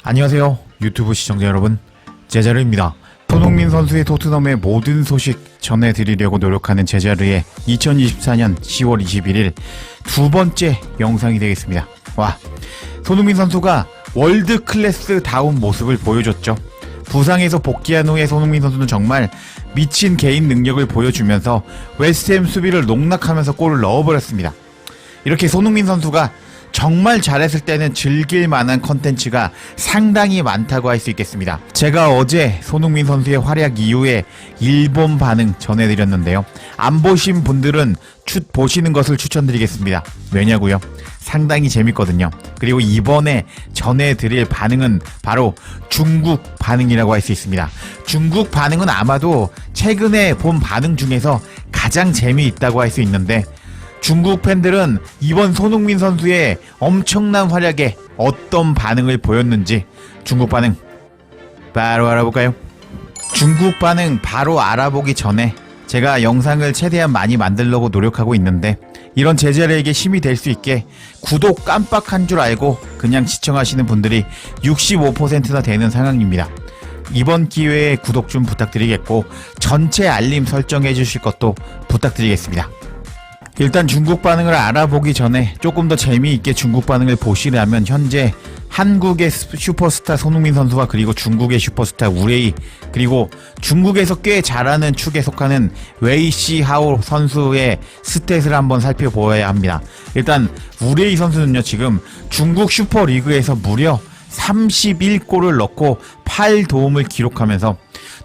안녕하세요 유튜브 시청자 여러분, 제자르입니다. 손흥민 선수의 토트넘의 모든 소식 전해드리려고 노력하는 제자르의 2024년 10월 21일 두 번째 영상이 되겠습니다. 와, 손흥민 선수가 월드 클래스 다운 모습을 보여줬죠. 부상에서 복귀한 후에 손흥민 선수는 정말 미친 개인 능력을 보여주면서 웨스트햄 수비를 농락하면서 골을 넣어버렸습니다. 이렇게 손흥민 선수가 정말 잘했을 때는 즐길 만한 컨텐츠가 상당히 많다고 할 수 있겠습니다. 제가 어제 손흥민 선수의 활약 이후에 일본 반응 전해드렸는데요. 안 보신 분들은 보시는 것을 추천드리겠습니다. 왜냐고요? 상당히 재밌거든요. 그리고 이번에 전해드릴 반응은 바로 중국 반응이라고 할 수 있습니다. 중국 반응은 아마도 최근에 본 반응 중에서 가장 재미있다고 할 수 있는데, 중국 팬들은 이번 손흥민 선수의 엄청난 활약에 어떤 반응을 보였는지 중국 반응 바로 알아볼까요? 중국 반응 바로 알아보기 전에 제가 영상을 최대한 많이 만들려고 노력하고 있는데, 이런 제자리에게 힘이 될 수 있게 구독 깜빡한 줄 알고 그냥 시청하시는 분들이 65%나 되는 상황입니다. 이번 기회에 구독 좀 부탁드리겠고 전체 알림 설정해 주실 것도 부탁드리겠습니다. 일단 중국 반응을 알아보기 전에 조금 더 재미있게 중국 반응을 보시려면 현재 한국의 슈퍼스타 손흥민 선수와 그리고 중국의 슈퍼스타 우레이, 그리고 중국에서 꽤 잘하는 축에 속하는 웨이시하오 선수의 스탯을 한번 살펴보아야 합니다. 일단 우레이 선수는요, 지금 중국 슈퍼리그에서 무려 31골을 넣고 8도움을 기록하면서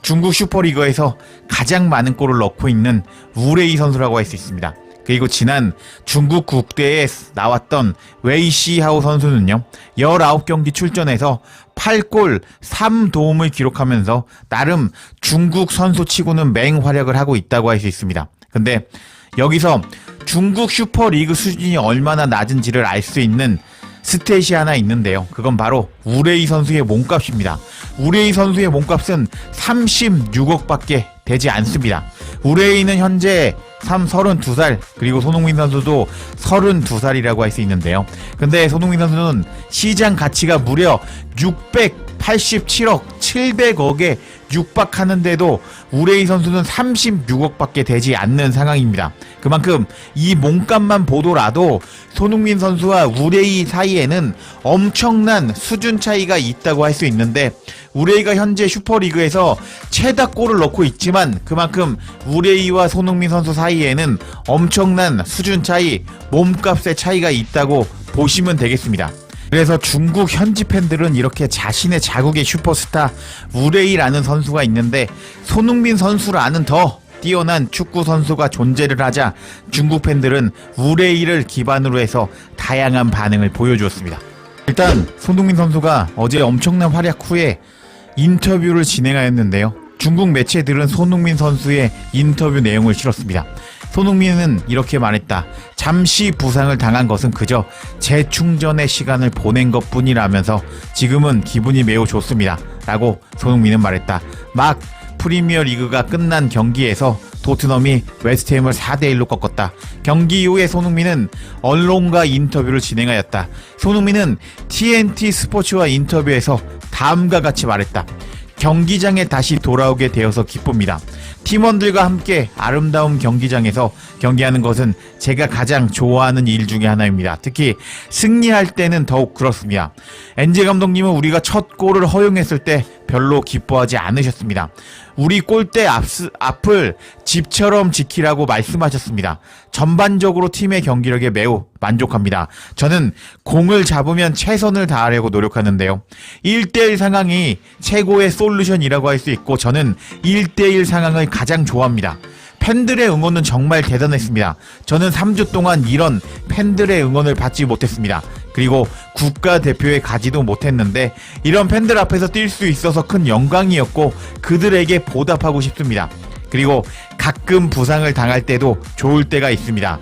중국 슈퍼리그에서 가장 많은 골을 넣고 있는 우레이 선수라고 할 수 있습니다. 그리고 지난 중국 국대에 나왔던 웨이시하오 선수는요, 19경기 출전해서 8골 3도움을 기록하면서 나름 중국 선수치고는 맹활약을 하고 있다고 할 수 있습니다. 근데 여기서 중국 슈퍼리그 수준이 얼마나 낮은지를 알 수 있는 스탯이 하나 있는데요. 그건 바로 우레이 선수의 몸값입니다. 우레이 선수의 몸값은 36억밖에 되지 않습니다. 우레이는 현재 32살, 그리고 손흥민 선수도 32살이라고 할 수 있는데요. 근데 손흥민 선수는 시장 가치가 무려 687억 700억에 육박하는데도 우레이 선수는 36억밖에 되지 않는 상황입니다. 그만큼 이 몸값만 보더라도 손흥민 선수와 우레이 사이에는 엄청난 수준 차이가 있다고 할 수 있는데, 우레이가 현재 슈퍼리그에서 최다 골을 넣고 있지만 그만큼 우레이와 손흥민 선수 사이에는 엄청난 수준 차이, 몸값의 차이가 있다고 보시면 되겠습니다. 그래서 중국 현지 팬들은 이렇게 자신의 자국의 슈퍼스타 우레이라는 선수가 있는데, 손흥민 선수라는 더 뛰어난 축구 선수가 존재를 하자 중국 팬들은 우레이를 기반으로 해서 다양한 반응을 보여주었습니다. 일단 손흥민 선수가 어제 엄청난 활약 후에 인터뷰를 진행하였는데요. 중국 매체들은 손흥민 선수의 인터뷰 내용을 실었습니다. 손흥민은 이렇게 말했다. 잠시 부상을 당한 것은 그저 재충전의 시간을 보낸 것뿐이라면서 지금은 기분이 매우 좋습니다 라고 손흥민은 말했다. 막 프리미어 리그가 끝난 경기에서 토트넘이 웨스트햄을 4대1로 꺾었다. 경기 이후에 손흥민은 언론과 인터뷰를 진행하였다. 손흥민은 TNT 스포츠와 인터뷰에서 다음과 같이 말했다. 경기장에 다시 돌아오게 되어서 기쁩니다. 팀원들과 함께 아름다운 경기장에서 경기하는 것은 제가 가장 좋아하는 일 중에 하나입니다. 특히 승리할 때는 더욱 그렇습니다. 엔제 감독님은 우리가 첫 골을 허용했을 때 별로 기뻐하지 않으셨습니다. 우리 골대 앞을 집처럼 지키라고 말씀하셨습니다. 전반적으로 팀의 경기력에 매우 만족합니다. 저는 공을 잡으면 최선을 다하려고 노력하는데요. 1대1 상황이 최고의 솔루션이라고 할 수 있고, 저는 1대1 상황을 가장 좋아합니다. 팬들의 응원은 정말 대단했습니다. 저는 3주 동안 이런 팬들의 응원을 받지 못했습니다. 그리고 국가대표에 가지도 못했는데 이런 팬들 앞에서 뛸 수 있어서 큰 영광이었고 그들에게 보답하고 싶습니다. 그리고 가끔 부상을 당할 때도 좋을 때가 있습니다.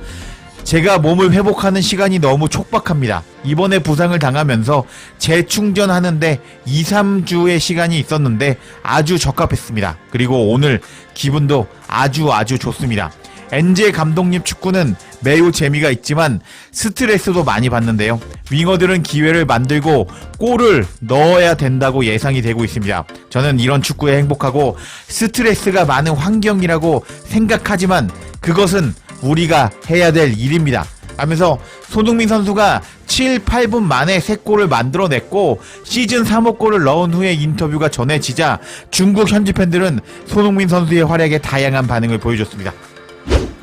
제가 몸을 회복하는 시간이 너무 촉박합니다. 이번에 부상을 당하면서 재충전하는데 2-3주의 시간이 있었는데 아주 적합했습니다. 그리고 오늘 기분도 아주 좋습니다. 엔제 감독님 축구는 매우 재미가 있지만 스트레스도 많이 받는데요. 윙어들은 기회를 만들고 골을 넣어야 된다고 예상이 되고 있습니다. 저는 이런 축구에 행복하고 스트레스가 많은 환경이라고 생각하지만 그것은 우리가 해야 될 일입니다. 하면서 손흥민 선수가 7, 8분 만에 3골을 만들어냈고 시즌 3호 골을 넣은 후에 인터뷰가 전해지자 중국 현지 팬들은 손흥민 선수의 활약에 다양한 반응을 보여줬습니다.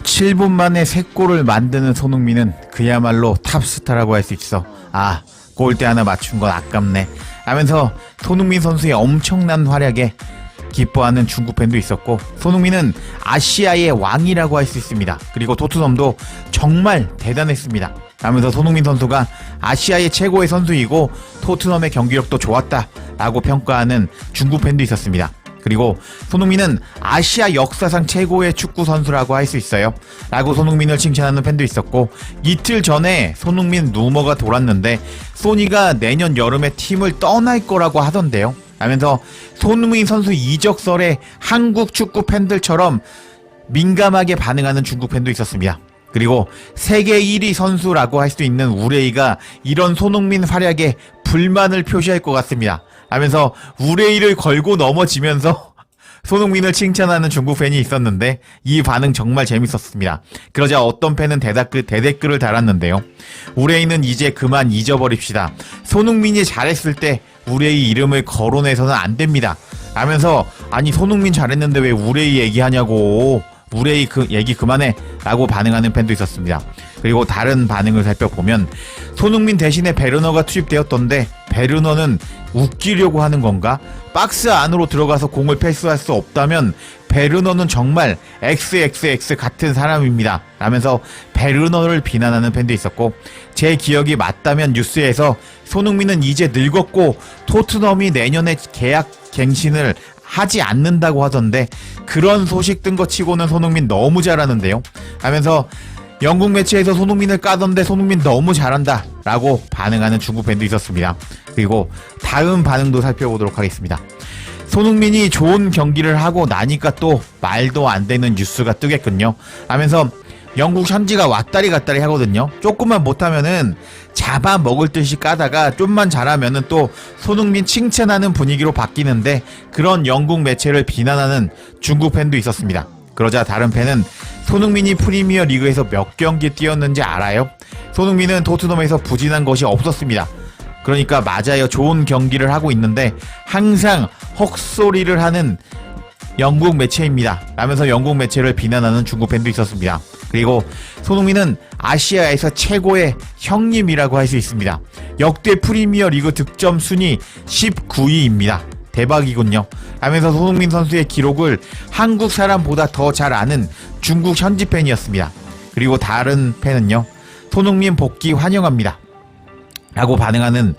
7분 만에 3골을 만드는 손흥민은 그야말로 탑스타라고 할 수 있어. 아, 골대 하나 맞춘 건 아깝네 하면서 손흥민 선수의 엄청난 활약에 기뻐하는 중국 팬도 있었고, 손흥민은 아시아의 왕이라고 할 수 있습니다. 그리고 토트넘도 정말 대단했습니다 하면서 손흥민 선수가 아시아의 최고의 선수이고 토트넘의 경기력도 좋았다 라고 평가하는 중국 팬도 있었습니다. 그리고 손흥민은 아시아 역사상 최고의 축구 선수라고 할 수 있어요 라고 손흥민을 칭찬하는 팬도 있었고, 이틀 전에 손흥민 루머가 돌았는데 소니가 내년 여름에 팀을 떠날 거라고 하던데요 하면서 손흥민 선수 이적설에 한국 축구 팬들처럼 민감하게 반응하는 중국 팬도 있었습니다. 그리고 세계 1위 선수라고 할 수 있는 우레이가 이런 손흥민 활약에 불만을 표시할 것 같습니다 하면서 우레이를 걸고 넘어지면서 손흥민을 칭찬하는 중국 팬이 있었는데 이 반응 정말 재밌었습니다. 그러자 어떤 팬은 대댓글을 달았는데요. 우레이는 이제 그만 잊어버립시다. 손흥민이 잘했을 때 우레이 이름을 거론해서는 안 됩니다 하면서, 아니 손흥민 잘했는데 왜 우레이 얘기하냐고, 우레이 얘기 그만해 라고 반응하는 팬도 있었습니다. 그리고 다른 반응을 살펴보면 손흥민 대신에 베르너가 투입되었던데 베르너는 웃기려고 하는 건가? 박스 안으로 들어가서 공을 패스할 수 없다면 베르너는 정말 XXX 같은 사람입니다 라면서 베르너를 비난하는 팬도 있었고, 제 기억이 맞다면 뉴스에서 손흥민은 이제 늙었고 토트넘이 내년에 계약 갱신을 하지 않는다고 하던데 그런 소식 뜬 거 치고는 손흥민 너무 잘하는데요 하면서 영국 매체에서 손흥민을 까던데 손흥민 너무 잘한다 라고 반응하는 중국 팬도 있었습니다. 그리고 다음 반응도 살펴보도록 하겠습니다. 손흥민이 좋은 경기를 하고 나니까 또 말도 안 되는 뉴스가 뜨겠군요 하면서 영국 현지가 왔다리 갔다리 하거든요. 조금만 못하면은 잡아먹을 듯이 까다가 좀만 잘하면은 또 손흥민 칭찬하는 분위기로 바뀌는데, 그런 영국 매체를 비난하는 중국 팬도 있었습니다. 그러자 다른 팬은 손흥민이 프리미어 리그에서 몇 경기 뛰었는지 알아요? 손흥민은 토트넘에서 부진한 것이 없었습니다. 그러니까 맞아요. 좋은 경기를 하고 있는데 항상 헛소리를 하는 영국 매체입니다 라면서 영국 매체를 비난하는 중국 팬도 있었습니다. 그리고 손흥민은 아시아에서 최고의 형님이라고 할 수 있습니다. 역대 프리미어 리그 득점 순위 19위입니다. 대박이군요 하면서 손흥민 선수의 기록을 한국 사람보다 더 잘 아는 중국 현지 팬이었습니다. 그리고 다른 팬은요, 손흥민 복귀 환영합니다 라고 반응하는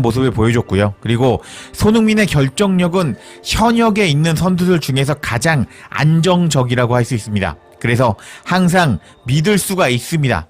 모습을 보여줬고요. 그리고 손흥민의 결정력은 현역에 있는 선수들 중에서 가장 안정적이라고 할 수 있습니다. 그래서 항상 믿을 수가 있습니다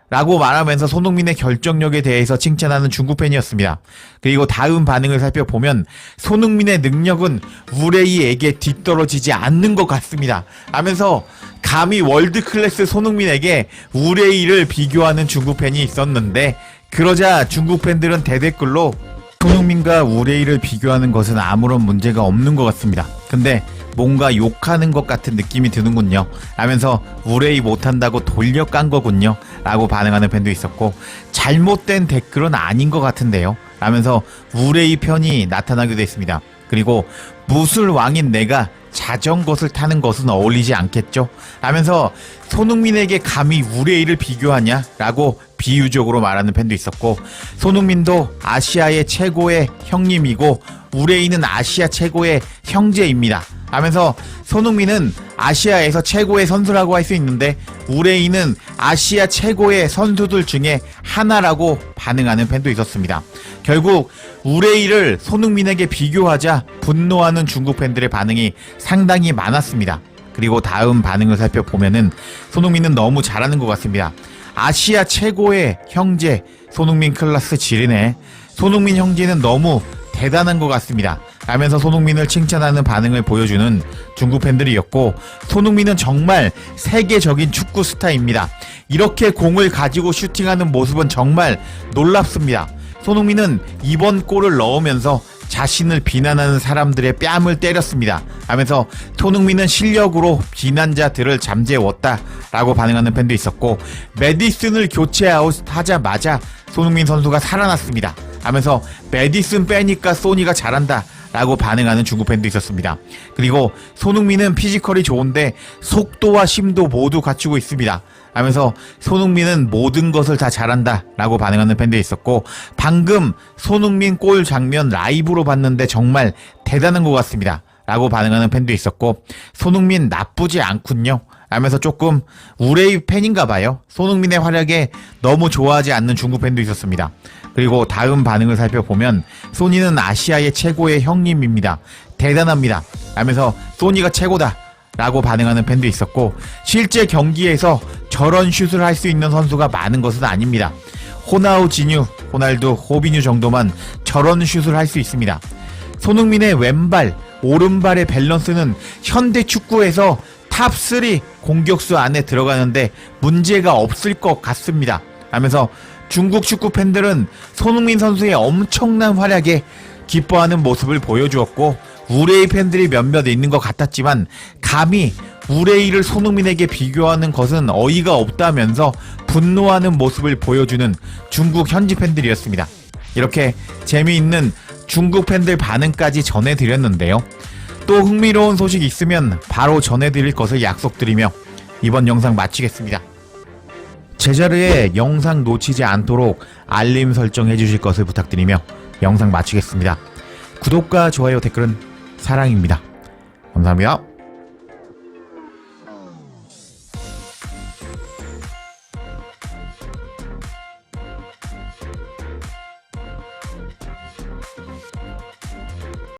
라고 말하면서 손흥민의 결정력에 대해서 칭찬하는 중국 팬이었습니다. 그리고 다음 반응을 살펴보면 손흥민의 능력은 우레이에게 뒤떨어지지 않는 것 같습니다 하면서 감히 월드클래스 손흥민에게 우레이를 비교하는 중국 팬이 있었는데, 그러자 중국 팬들은 대댓글로 손흥민과 우레이를 비교하는 것은 아무런 문제가 없는 것 같습니다. 근데 뭔가 욕하는 것 같은 느낌이 드는군요 하면서 우레이 못한다고 돌려 깐 거군요 라고 반응하는 팬도 있었고, 잘못된 댓글은 아닌 것 같은데요 라면서 우레이 편이 나타나기도 했습니다. 그리고 무술 왕인 내가 자전거를 타는 것은 어울리지 않겠죠 하면서 손흥민에게 감히 우레이를 비교하냐 라고 비유적으로 말하는 팬도 있었고, 손흥민도 아시아의 최고의 형님이고 우레이는 아시아 최고의 형제입니다 하면서 손흥민은 아시아에서 최고의 선수라고 할 수 있는데 우레이는 아시아 최고의 선수들 중에 하나라고 반응하는 팬도 있었습니다. 결국 우레이를 손흥민에게 비교하자 분노하는 중국 팬들의 반응이 상당히 많았습니다. 그리고 다음 반응을 살펴보면은 손흥민은 너무 잘하는 것 같습니다. 아시아 최고의 형제 손흥민 클래스 지르네. 손흥민 형제는 너무 대단한 것 같습니다 라면서 손흥민을 칭찬하는 반응을 보여주는 중국 팬들이었고, 손흥민은 정말 세계적인 축구 스타입니다. 이렇게 공을 가지고 슈팅하는 모습은 정말 놀랍습니다. 손흥민은 이번 골을 넣으면서 자신을 비난하는 사람들의 뺨을 때렸습니다. 하면서 손흥민은 실력으로 비난자들을 잠재웠다 라고 반응하는 팬도 있었고, 메디슨을 교체 아웃하자마자 손흥민 선수가 살아났습니다 하면서 메디슨 빼니까 소니가 잘한다 라고 반응하는 중국 팬도 있었습니다. 그리고 손흥민은 피지컬이 좋은데 속도와 심도 모두 갖추고 있습니다 하면서 손흥민은 모든 것을 다 잘한다 라고 반응하는 팬도 있었고, 방금 손흥민 골 장면 라이브로 봤는데 정말 대단한 것 같습니다 라고 반응하는 팬도 있었고, 손흥민 나쁘지 않군요 하면서 조금 우레이 팬인가 봐요. 손흥민의 활약에 너무 좋아하지 않는 중국 팬도 있었습니다. 그리고 다음 반응을 살펴보면, 소니는 아시아의 최고의 형님입니다. 대단합니다 하면서 소니가 최고다 라고 반응하는 팬도 있었고, 실제 경기에서 저런 슛을 할 수 있는 선수가 많은 것은 아닙니다. 호나우지뉴, 호날두, 호비뉴 정도만 저런 슛을 할 수 있습니다. 손흥민의 왼발, 오른발의 밸런스는 현대 축구에서 탑3 공격수 안에 들어가는데 문제가 없을 것 같습니다 하면서 중국 축구 팬들은 손흥민 선수의 엄청난 활약에 기뻐하는 모습을 보여주었고, 우레이 팬들이 몇몇 있는 것 같았지만 감히 우레이를 손흥민에게 비교하는 것은 어이가 없다면서 분노하는 모습을 보여주는 중국 현지 팬들이었습니다. 이렇게 재미있는 중국 팬들 반응까지 전해드렸는데요. 또 흥미로운 소식이 있으면 바로 전해드릴 것을 약속드리며 이번 영상 마치겠습니다. 제자르의 영상 놓치지 않도록 알림 설정해 주실 것을 부탁드리며 영상 마치겠습니다. 구독과 좋아요, 댓글은 사랑입니다. 감사합니다.